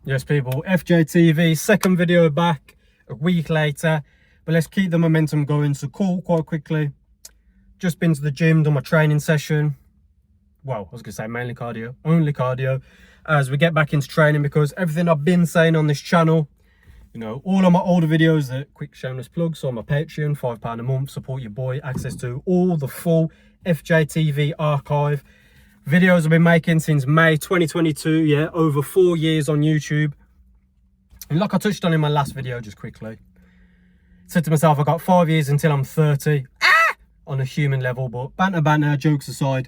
Yes, people, FJTV, second video back a week later, but let's keep the momentum going. So cool, quite quickly. Just been to the gym, done my training session. Well, I was gonna say mainly cardio, only cardio, as we get back into training, because everything I've been saying on this channel, you know, all of my older videos, the quick shameless plugs on my Patreon, £5 a month, support your boy, access to all the full FJTV archive. Videos I've been making since May 2022, yeah, over 4 years on YouTube. And like I touched on in my last video, just quickly, said to myself, I got 5 years until I'm 30, on a human level, but banter, jokes aside.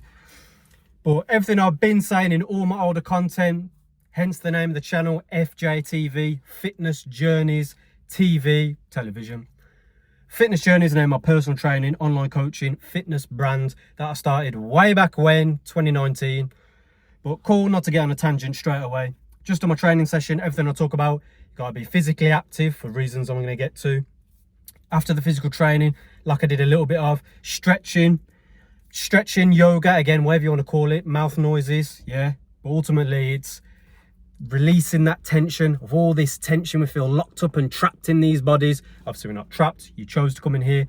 But everything I've been saying in all my older content, hence the name of the channel, FJTV, Fitness Journeys TV, television. Fitness Journeys is the name of my personal training, online coaching, fitness brand that I started way back when, 2019. But cool, not to get on a tangent straight away. Just on my training session, everything I talk about, you gotta be physically active for reasons I'm gonna get to. After the physical training, like I did a little bit of stretching, yoga, again, whatever you want to call it, mouth noises, yeah. But ultimately, it's releasing that tension, of all this tension we feel locked up and trapped in these bodies. Obviously we're not trapped, you chose to come in here.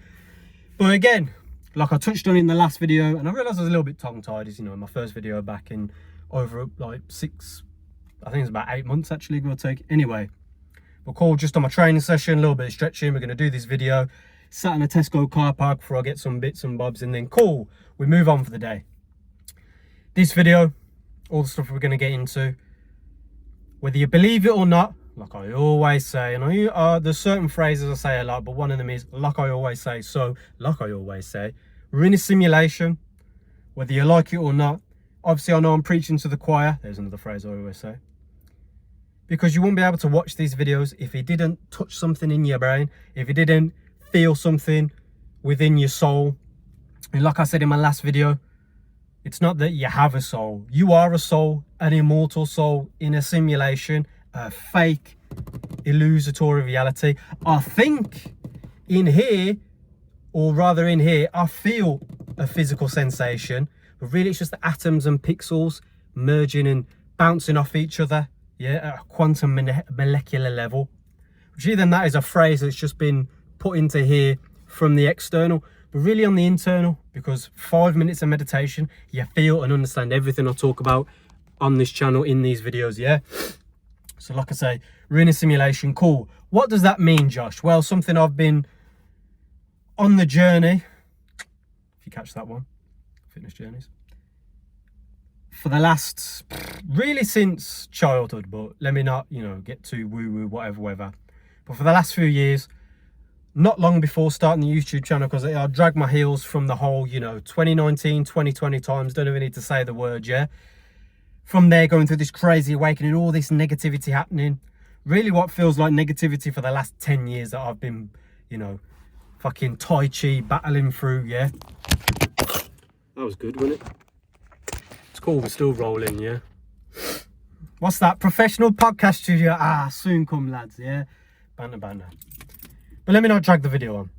But again, like I touched on in the last video, and I realized I was a little bit tongue-tied, as you know, in my first video back in over like I think it's about 8 months actually, give or take. Anyway, but cool, just on my training session, a little bit of stretching. We're going to do this video, sat in a Tesco car park before I get some bits and bobs, and then cool, we move on for the day. This video, all the stuff we're going to get into, whether you believe it or not, like I always say, and there's certain phrases I say a lot, but one of them is, like I always say. So, like I always say, we're in a simulation, whether you like it or not. Obviously, I know I'm preaching to the choir. There's another phrase I always say. Because you wouldn't be able to watch these videos if it didn't touch something in your brain, if it didn't feel something within your soul. And like I said in my last video, it's not that you have a soul. You are a soul, an immortal soul in a simulation, a fake, illusory reality. I think in here, or rather in here, I feel a physical sensation, but really it's just the atoms and pixels merging and bouncing off each other, yeah, at a quantum molecular level. Which even that is a phrase that's just been put into here from the external, but really on the internal, because 5 minutes of meditation, you feel and understand everything I talk about on this channel in these videos, yeah? So like I say, we're in a simulation, cool. What does that mean, Josh? Well, something I've been on the journey, if you catch that one, Fitness Journeys, for the last, really since childhood, but let me not, get too woo-woo, whatever. But for the last few years, not long before starting the YouTube channel, because I dragged my heels from the whole, 2019, 2020 times, don't even need to say the word, yeah? From there, going through this crazy awakening, all this negativity happening. Really what feels like negativity for the last 10 years that I've been, fucking Tai Chi battling through, yeah? That was good, wasn't it? It's cool, we're still rolling, yeah? What's that? Professional podcast studio? Soon come, lads, yeah? Banter. But let me not drag the video on.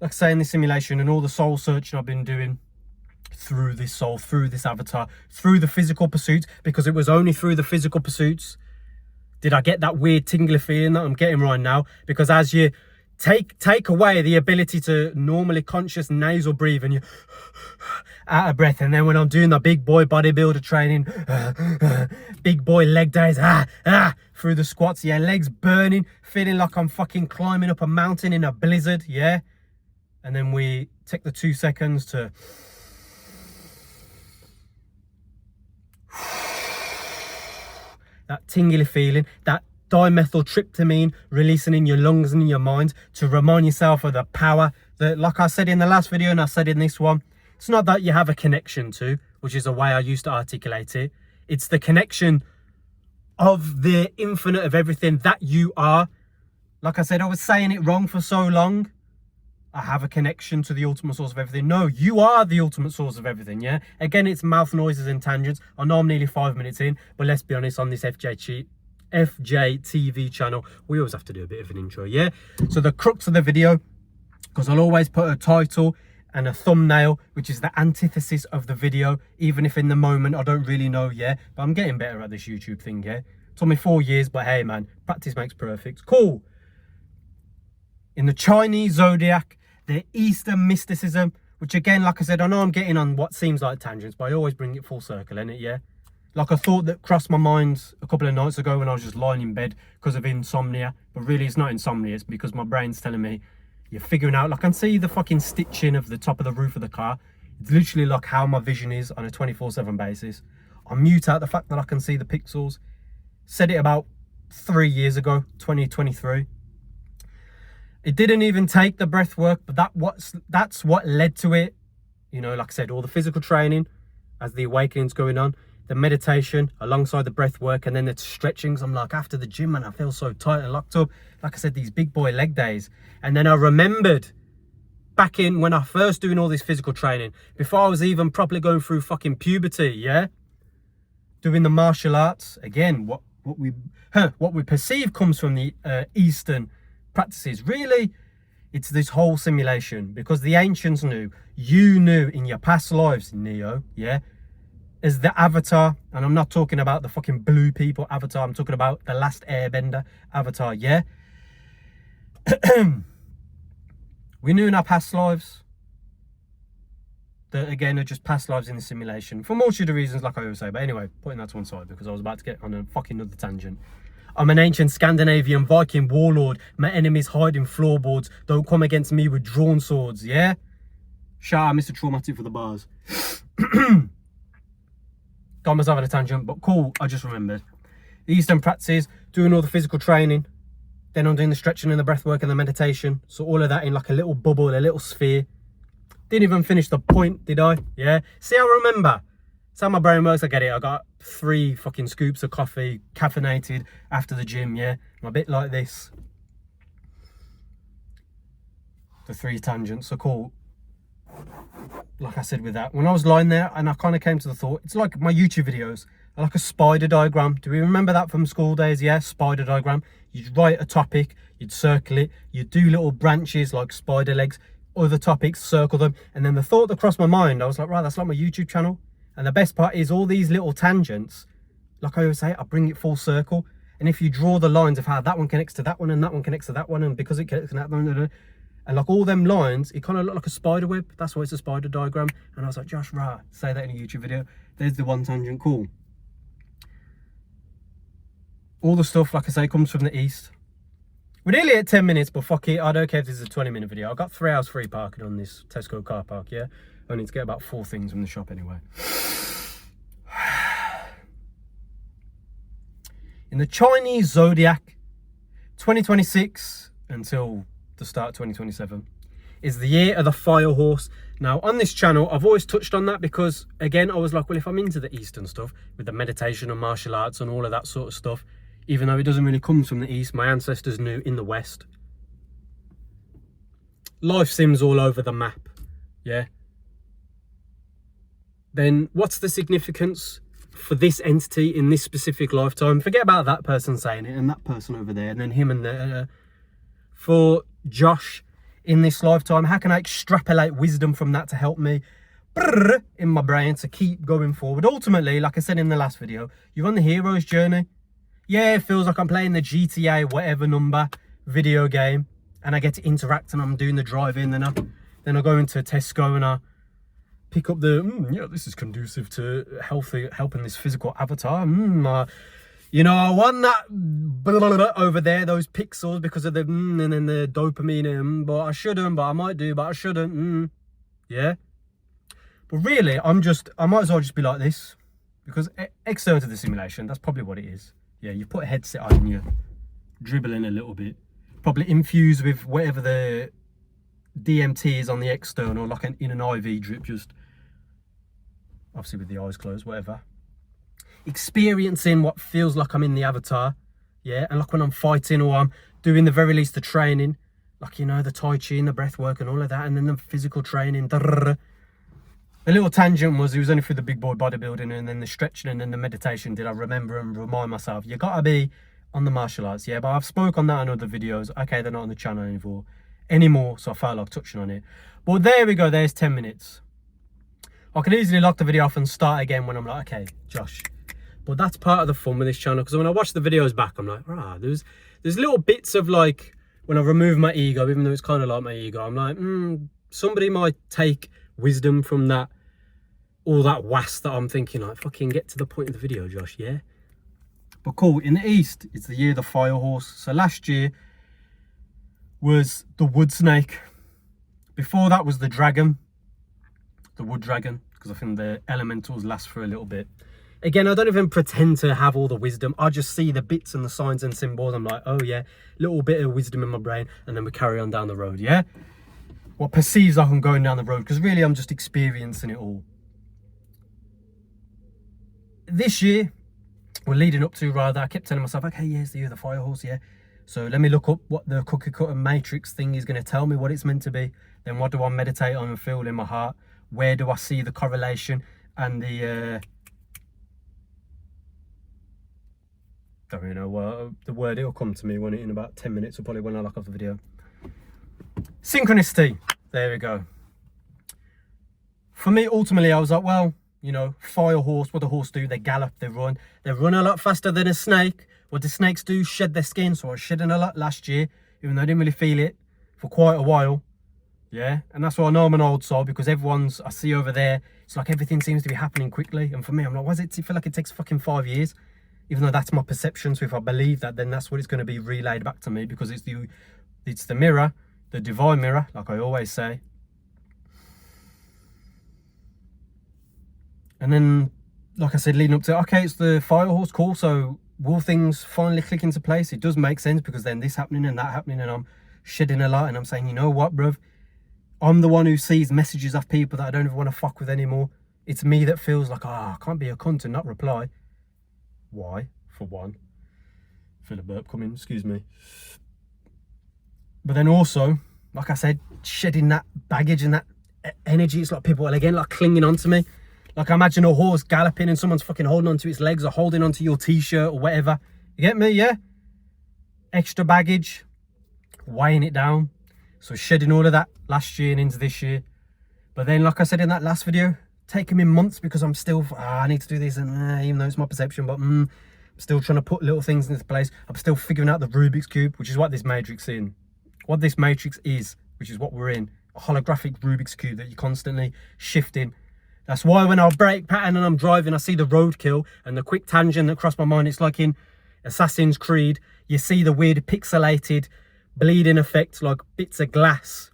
Like I say, in this simulation and all the soul searching I've been doing through this soul, through this avatar, through the physical pursuits, because it was only through the physical pursuits did I get that weird tingly feeling that I'm getting right now. Because as you take away the ability to normally conscious nasal breathe and you out of breath, and then when I'm doing the big boy bodybuilder training, big boy leg days, through the squats, yeah, legs burning, feeling like I'm fucking climbing up a mountain in a blizzard, yeah. And then we take the 2 seconds to that tingly feeling, that dimethyltryptamine releasing in your lungs and in your mind to remind yourself of the power that, like I said in the last video and I said in this one, it's not that you have a connection to, which is the way I used to articulate it. It's the connection of the infinite of everything that you are. Like I said, I was saying it wrong for so long. I have a connection to the ultimate source of everything. No, you are the ultimate source of everything, yeah? Again, it's mouth noises and tangents. I know I'm nearly 5 minutes in, but let's be honest, on this FJTV channel, we always have to do a bit of an intro, yeah? So the crux of the video, because I'll always put a title and a thumbnail, which is the antithesis of the video, even if in the moment I don't really know, yeah? But I'm getting better at this YouTube thing, yeah? Took me 4 years, but hey man, practice makes perfect. Cool. In the Chinese zodiac, the Eastern mysticism, which again, like I said, I know I'm getting on what seems like tangents, but I always bring it full circle, innit, yeah? Like a thought that crossed my mind a couple of nights ago when I was just lying in bed because of insomnia. But really, it's not insomnia, it's because my brain's telling me, you're figuring out, like I can see the fucking stitching of the top of the roof of the car. It's literally like how my vision is on a 24/7 basis. I mute out the fact that I can see the pixels. Said it about 3 years ago, 2023. It didn't even take the breath work, but that's what led to it. You know, like I said, all the physical training as the awakening's going on, the meditation alongside the breath work, and then the stretchings. I'm like, after the gym, man, I feel so tight and locked up. Like I said, these big boy leg days. And then I remembered back in when I first doing all this physical training, before I was even properly going through fucking puberty, yeah? Doing the martial arts, again, what we perceive comes from the Eastern practices. Really, it's this whole simulation, because the ancients knew, you knew in your past lives, Neo, yeah, as the Avatar, and I'm not talking about the fucking blue people Avatar, I'm talking about the Last Airbender Avatar, yeah? We knew in our past lives that, again, are just past lives in the simulation, for multitude of reasons, like I always say. But anyway, putting that to one side, because I was about to get on a fucking other tangent. I'm an ancient Scandinavian Viking warlord. My enemies hide in floorboards. Don't come against me with drawn swords, yeah? Shout out Mr. Traumatic for the bars. Got myself on a tangent, but cool, I just remembered. The Eastern practices, doing all the physical training. Then I'm doing the stretching and the breath work and the meditation. So all of that in like a little bubble, a little sphere. Didn't even finish the point, did I? Yeah? See, I remember. That's how my brain works. I get it. I got 3 fucking scoops of coffee, caffeinated after the gym, yeah? I'm a bit like this. The 3 tangents are cool. Like I said with that, when I was lying there and I kind of came to the thought, it's like my YouTube videos are like a spider diagram. Do we remember that from school days? Yeah, spider diagram. You'd write a topic, you'd circle it, you'd do little branches like spider legs, other topics, circle them. And then the thought that crossed my mind, I was like, right, that's like my YouTube channel. And the best part is all these little tangents, like I always say, I bring it full circle. And if you draw the lines of how that one connects to that one and that one connects to that one, and because it connects to that one, and like all them lines, it kind of look like a spider web. That's why it's a spider diagram. And I was like, Josh, rah, say that in a YouTube video. There's the one tangent, cool. All the stuff, like I say, comes from the East. We're nearly at 10 minutes, but fuck it. I don't care if this is a 20-minute video. I've got 3 hours free parking on this Tesco car park, yeah? I need to get about 4 things from the shop anyway. In the Chinese zodiac, 2026 until the start of 2027 is the year of the fire horse. Now, on this channel, I've always touched on that because, again, I was like, well, if I'm into the Eastern stuff, with the meditation and martial arts and all of that sort of stuff, even though it doesn't really come from the East, my ancestors knew in the West. Life sims all over the map, yeah? Then what's the significance for this entity in this specific lifetime? Forget about that person saying it and that person over there and then him and the... for Josh in this lifetime, how can I extrapolate wisdom from that to help me in my brain to keep going forward? Ultimately, like I said in the last video, you're on the hero's journey. Yeah, it feels like I'm playing the GTA whatever number video game and I get to interact and I'm doing the driving, then I go into Tesco and I pick up the yeah, this is conducive to helping this physical avatar. You know, I want that blah, blah, blah, over there, those pixels, because of the and then the dopamine, but I shouldn't, but I might do, but I shouldn't, yeah. But really, I might as well just be like this, because external to the simulation, that's probably what it is. Yeah, you put a headset on and you're dribbling a little bit, probably infused with whatever the DMT is on the external, like in an IV drip, just obviously with the eyes closed, whatever. Experiencing what feels like I'm in the avatar, yeah, and like when I'm fighting or I'm doing the very least the training, like, you know, the Tai Chi and the breath work and all of that, and then the physical training. The little tangent was, it was only through the big boy bodybuilding and then the stretching and then the meditation did I remember and remind myself, you gotta be on the martial arts, yeah, but I've spoke on that in other videos. Okay, they're not on the channel anymore, so I felt like touching on it. But there we go, there's 10 minutes. I could easily lock the video off and start again when I'm like, okay, Josh, But that's part of the fun with this channel, because when I watch the videos back, I'm like, there's little bits of like, when I remove my ego, even though it's kind of like my ego, I'm like, somebody might take wisdom from that, all that was that I'm thinking, like, fucking get to the point of the video, Josh, yeah? But cool, in the East, it's the year of the fire horse. So last year was the wood snake. Before that was the dragon, the wood dragon, because I think the elementals last for a little bit. Again, I don't even pretend to have all the wisdom. I just see the bits and the signs and symbols. I'm like, oh yeah, little bit of wisdom in my brain, and then we carry on down the road, yeah? What perceives like I'm going down the road, because really I'm just experiencing it all. This year, we're leading up to, rather, I kept telling myself, okay, yeah, it's the year of the fire horse, yeah? So let me look up what the cookie cutter matrix thing is going to tell me, what it's meant to be. Then what do I meditate on and feel in my heart? Where do I see the correlation and the... don't really know the word, it'll come to me when in about 10 minutes, or probably when I lock off the video. Synchronicity, there we go. For me, ultimately, I was like, well, you know, fire horse, what the horse do, they gallop, they run a lot faster than a snake. What the snakes do, shed their skin. So I was shedding a lot last year, even though I didn't really feel it for quite a while. Yeah, and that's why I know I'm an old soul, because everyone's, I see over there, it's like everything seems to be happening quickly. And for me, I'm like, why does it feel like it takes fucking 5 years? Even though that's my perception. So if I believe that, then that's what it's going to be relayed back to me, because it's the mirror, the divine mirror, like I always say. And then, like I said, leading up to, okay, it's the fire horse, cool. So will things finally click into place? It does make sense, because then this happening and that happening, and I'm shedding a lot, and I'm saying, you know what, bruv? I'm the one who sees messages of people that I don't even want to fuck with anymore. It's me that feels like, I can't be a cunt and not reply. Why? For one. Feel a burp coming, excuse me. But then also, like I said, shedding that baggage and that energy. It's like people are again like clinging onto me. Like I imagine a horse galloping and someone's fucking holding onto its legs or holding onto your t-shirt or whatever. You get me, yeah? Extra baggage, weighing it down. So shedding all of that last year and into this year. But then, like I said in that last video, taking me months, because I'm still, I need to do this, and even though it's my perception, but I'm still trying to put little things into place. I'm still figuring out the Rubik's Cube, which is what this matrix is. What this matrix is, which is what we're in. A holographic Rubik's Cube that you're constantly shifting. That's why when I brake pattern and I'm driving, I see the roadkill and the quick tangent that crossed my mind. It's like in Assassin's Creed, you see the weird pixelated bleeding effect, like bits of glass.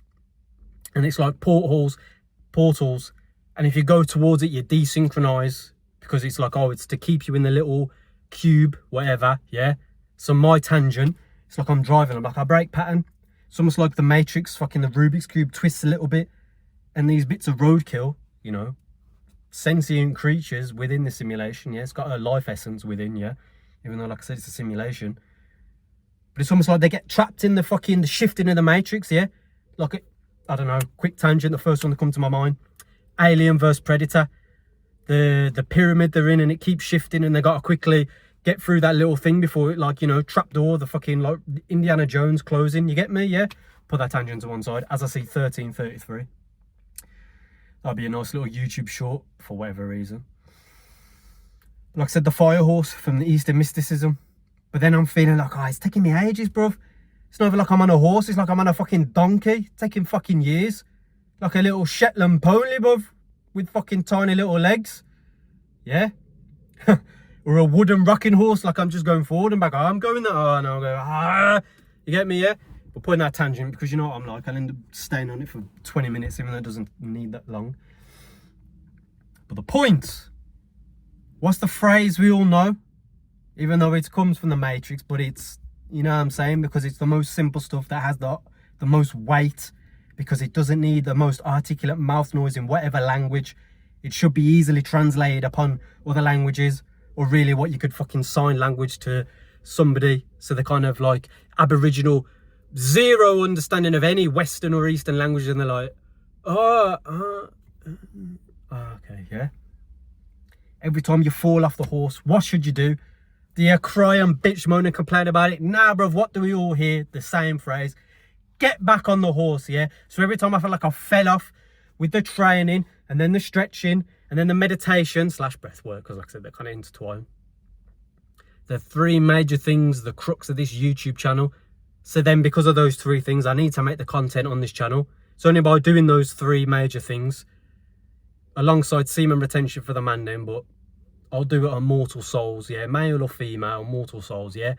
And it's like portals. And if you go towards it, you desynchronize, because it's like, oh, it's to keep you in the little cube, whatever, yeah? So my tangent, it's like I'm driving, I'm like, I brake pattern. It's almost like the Matrix, fucking the Rubik's Cube twists a little bit. And these bits of roadkill, you know, sentient creatures within the simulation, yeah? It's got a life essence within, yeah? Even though, like I said, it's a simulation. But it's almost like they get trapped in the fucking shifting of the Matrix, yeah? Like, I don't know, quick tangent, the first one that comes to my mind. Alien vs Predator, the pyramid they're in, and it keeps shifting, and they got to quickly get through that little thing before it, like, you know, trapdoor, the fucking like Indiana Jones closing. You get me? Yeah. Put that tangent to one side. As I see 1333, that'd be a nice little YouTube short for whatever reason. Like I said, the fire horse from the Eastern mysticism. But then I'm feeling like, it's taking me ages, bruv. It's not even like I'm on a horse. It's like I'm on a fucking donkey. It's taking fucking years. Like a little Shetland pony, bruv, with fucking tiny little legs. Yeah? Or a wooden rocking horse, like I'm just going forward and back. I'm going there. Oh, no, I'm going, You get me, yeah? But putting that tangent, because you know what I'm like. I'll end up staying on it for 20 minutes, even though it doesn't need that long. But the point, what's the phrase we all know? Even though it comes from the Matrix, but it's, you know what I'm saying? Because it's the most simple stuff that has the most weight. Because it doesn't need the most articulate mouth noise in whatever language. It should be easily translated upon other languages, or really what you could fucking sign language to somebody. So they're kind of like Aboriginal, zero understanding of any Western or Eastern language, and they're like, okay, yeah. Every time you fall off the horse, what should you do? Do you cry and bitch, moan and complain about it? Nah, bruv, what do we all hear? The same phrase. Get back on the horse, yeah? So every time I felt like I fell off with the training, and then the stretching, and then the meditation / breath work, because like I said, they're kind of intertwined. The 3 major things, the crux of this YouTube channel. So then because of those 3 things, I need to make the content on this channel. It's only by doing those 3 major things, alongside semen retention for the man then, but I'll do it on Mortal Souls, yeah, male or female, Mortal Souls, yeah.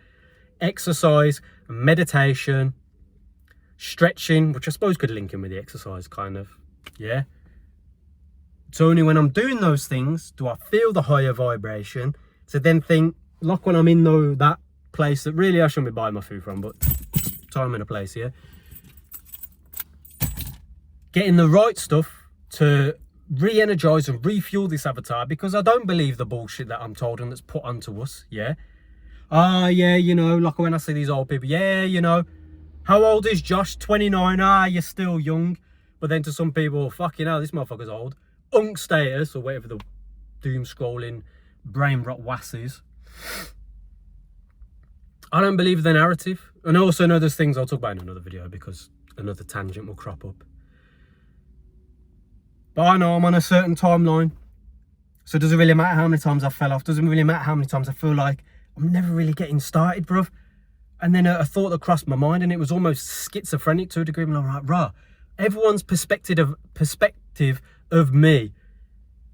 Exercise, meditation, stretching, which I suppose could link in with the exercise, kind of, yeah. It's only when I'm doing those things do I feel the higher vibration to then think, like when I'm in that place that really I shouldn't be buying my food from, but time and a place, yeah. Getting the right stuff to re-energize and refuel this avatar, because I don't believe the bullshit that I'm told and that's put onto us, yeah. Yeah, you know, like when I see these old people, yeah, you know, how old is Josh? 29. You're still young. But then to some people, fucking hell, this motherfucker's old. Unk status, or whatever the doom scrolling brain rot wass is. I don't believe the narrative. And I also know there's things I'll talk about in another video, because another tangent will crop up. But I know I'm on a certain timeline. So it doesn't really matter how many times I fell off. Doesn't really matter how many times I feel like I'm never really getting started, bruv. And then a thought that crossed my mind, and it was almost schizophrenic to a degree. And I'm like, rah, everyone's perspective of me,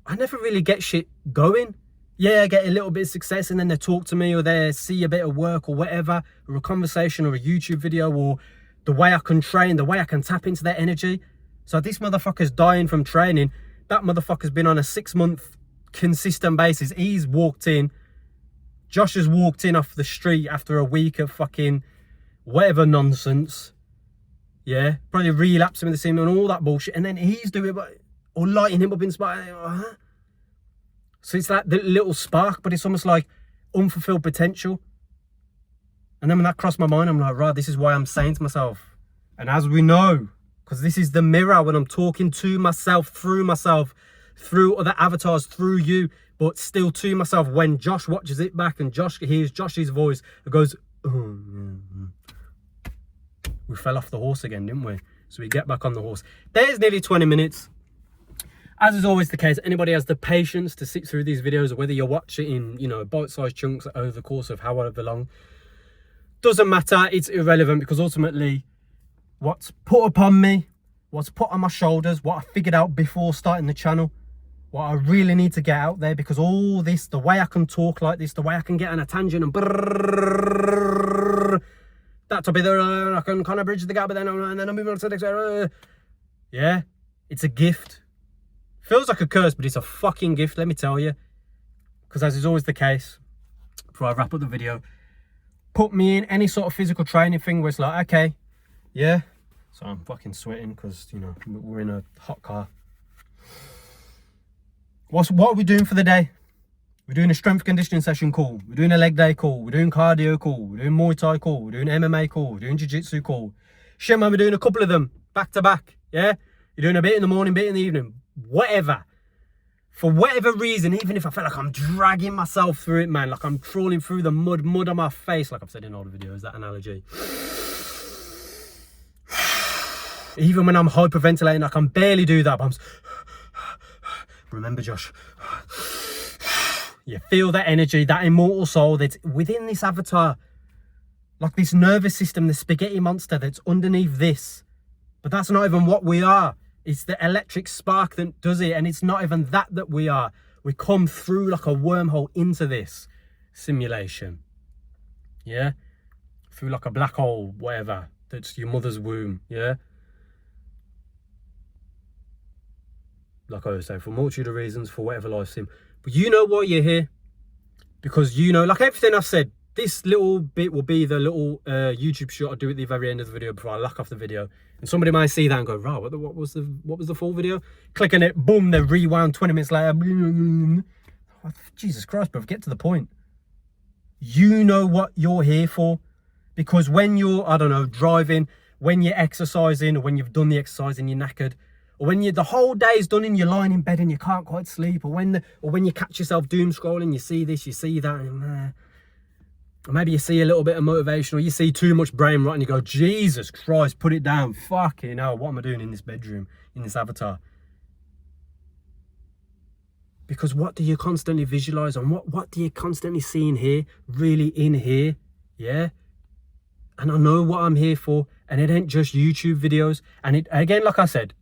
I never really get shit going. Yeah, I get a little bit of success, and then they talk to me, or they see a bit of work or whatever, or a conversation or a YouTube video, or the way I can train, the way I can tap into their energy. So this motherfucker's dying from training. That motherfucker's been on a 6-month consistent basis. He's walked in. Josh has walked in off the street after a week of fucking whatever nonsense. Yeah, probably relapsing with the same and all that bullshit. And then he's doing it, or lighting him up in spite. So it's that little spark, but it's almost like unfulfilled potential. And then when that crossed my mind, I'm like, right, this is why I'm saying to myself. And as we know, because this is the mirror when I'm talking to myself, through other avatars, through you, but still to myself. When Josh watches it back and Josh hears Josh's voice, it goes, oh, we fell off the horse again, didn't we? So we get back on the horse. There's nearly 20 minutes. As is always the case, anybody has the patience to sit through these videos, or whether you watch it in, you know, bite-sized chunks over the course of however long, doesn't matter. It's irrelevant, because ultimately what's put upon me, what's put on my shoulders, what I figured out before starting the channel, what I really need to get out there, because all this, the way I can talk like this, the way I can get on a tangent and that'll be the, I can kind of bridge the gap, but then I'm moving on to the next, yeah, it's a gift. Feels like a curse, but it's a fucking gift, let me tell you. Because as is always the case, before I wrap up the video, put me in any sort of physical training thing where it's like, okay, yeah. So I'm fucking sweating because, you know, we're in a hot car. What are we doing for the day? We're doing a strength conditioning session, cool. We're doing a leg day, cool. We're doing cardio, cool. We're doing Muay Thai, cool. We're doing MMA, cool. We're doing Jiu-Jitsu, cool. Shit, man, we're doing a couple of them back to back, yeah? You're doing a bit in the morning, bit in the evening. Whatever. For whatever reason, even if I feel like I'm dragging myself through it, man, like I'm crawling through the mud on my face, like I've said in all the videos, that analogy. Even when I'm hyperventilating, I can barely do that, but I'm remember, Josh, you feel that energy, that immortal soul that's within this avatar, like this nervous system, the spaghetti monster that's underneath this. But that's not even what we are. It's the electric spark that does it, and it's not even that we are. We come through like a wormhole into this simulation. Yeah? Through like a black hole, whatever. That's your mother's womb, yeah? Like I was saying, for a multitude of reasons, for whatever life sim. But you know why you're here. Because you know, like everything I've said, this little bit will be the little YouTube shot I do at the very end of the video before I lock off the video. And somebody might see that and go, "Right, what was the full video?" Click on it, boom, they rewound 20 minutes later. Jesus Christ, bro, get to the point. You know what you're here for. Because when you're, I don't know, driving, when you're exercising, or when you've done the exercise and you're knackered, or when the whole day's done and you're lying in bed and you can't quite sleep, or when you catch yourself doom scrolling, you see this, you see that, and or maybe you see a little bit of motivation, or you see too much brain rot and you go, Jesus Christ, put it down. Fucking hell, what am I doing in this bedroom, in this avatar? Because what do you constantly visualize, and what do you constantly see in here, really in here? Yeah. And I know what I'm here for, and it ain't just YouTube videos. And it, again, like I said,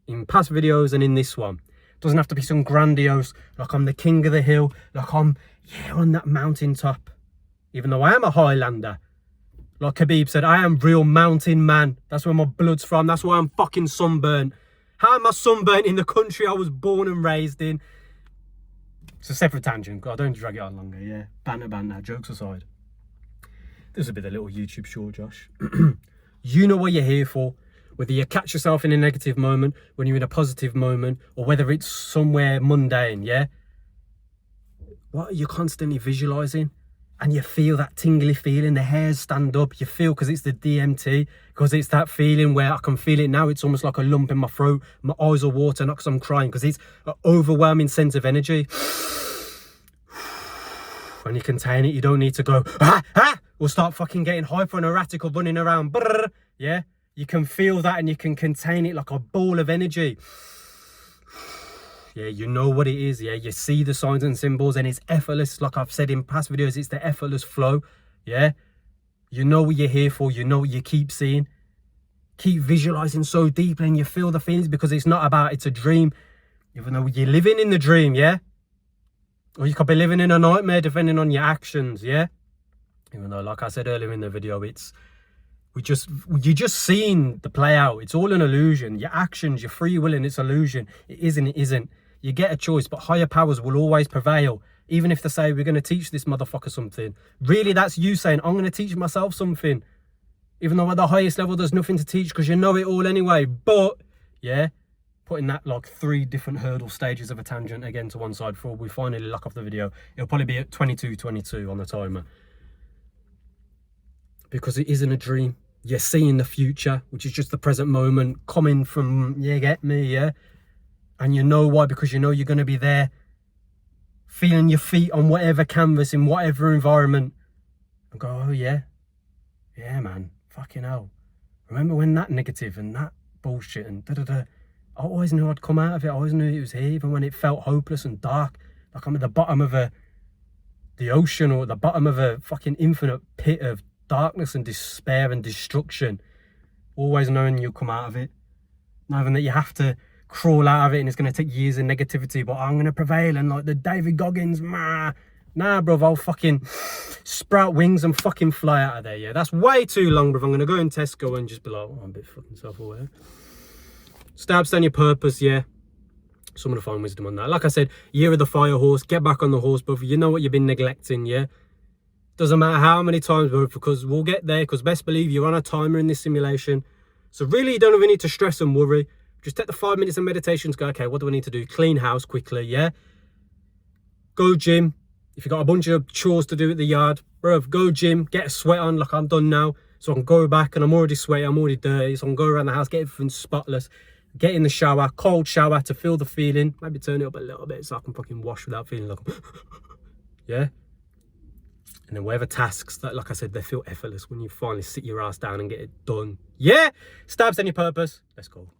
in past videos and in this one, it doesn't have to be some grandiose, like I'm the king of the hill, like I'm, yeah, on that mountaintop. Even though I am a Highlander. Like Khabib said, I am real mountain man. That's where my blood's from. That's why I'm fucking sunburnt. How am I sunburnt in the country I was born and raised in? It's a separate tangent. I don't drag it on longer, yeah. Banter, jokes aside. This will be the little YouTube short, Josh. You know what you're here for. Whether you catch yourself in a negative moment, when you're in a positive moment, or whether it's somewhere mundane, yeah? What are you constantly visualizing? And you feel that tingly feeling, the hairs stand up. You feel, because it's the DMT, because it's that feeling where I can feel it now. It's almost like a lump in my throat. My eyes are watering, not because I'm crying, because it's an overwhelming sense of energy. When you contain it, you don't need to go, or start fucking getting hyper and erratic or running around. Yeah? You can feel that and you can contain it like a ball of energy. Yeah, you know what it is. Yeah, you see the signs and symbols, and it's effortless. Like I've said in past videos, it's the effortless flow. Yeah, you know what you're here for. You know what you keep seeing. Keep visualizing so deeply, and you feel the feelings, because it's not about, it's a dream. Even though you're living in the dream, yeah? Or you could be living in a nightmare, depending on your actions, yeah? Even though, like I said earlier in the video, it's you're just seeing the play out. It's all an illusion. Your actions, your free will, and it's illusion. It isn't. You get a choice, but higher powers will always prevail. Even if they say, we're going to teach this motherfucker something. Really, that's you saying, I'm going to teach myself something. Even though at the highest level, there's nothing to teach, because you know it all anyway. But, yeah, putting that like 3 different hurdle stages of a tangent again to one side before we finally lock off the video. It'll probably be at 22:22 on the timer. Because it isn't a dream. You're seeing the future, which is just the present moment coming from, you get me, yeah? And you know why? Because you know you're going to be there, feeling your feet on whatever canvas, in whatever environment. And go, oh yeah, yeah man, fucking hell. Remember when that negative and that bullshit and da-da-da, I always knew I'd come out of it. I always knew it was here, even when it felt hopeless and dark. Like I'm at the bottom of the ocean, or at the bottom of a fucking infinite pit of darkness and despair and destruction. Always knowing you'll come out of it. Not even that you have to crawl out of it and it's going to take years of negativity, but I'm going to prevail, and like the David Goggins, nah bruv, I'll fucking sprout wings and fucking fly out of there. Yeah, that's way too long, bruv. I'm going to go in Tesco and just be like, oh, I'm a bit fucking self-aware. Stay understand your purpose, yeah. Some of the fine wisdom on that. Like I said, year of the fire horse, get back on the horse, bruv. You know what you've been neglecting, yeah. Doesn't matter how many times, bro, because we'll get there, because best believe you're on a timer in this simulation. So really, you don't even need to stress and worry. Just take the 5 minutes of meditation to go, okay, what do I need to do? Clean house quickly, yeah? Go gym. If you've got a bunch of chores to do at the yard, bro, go gym, get a sweat on like I'm done now. So I can go back, and I'm already sweaty, I'm already dirty. So I can go around the house, get everything spotless. Get in the shower, cold shower to feel the feeling. Maybe turn it up a little bit so I can fucking wash without feeling like yeah? And then whatever tasks that, like I said, they feel effortless when you finally sit your ass down and get it done. Yeah? Stabs any purpose. Let's go.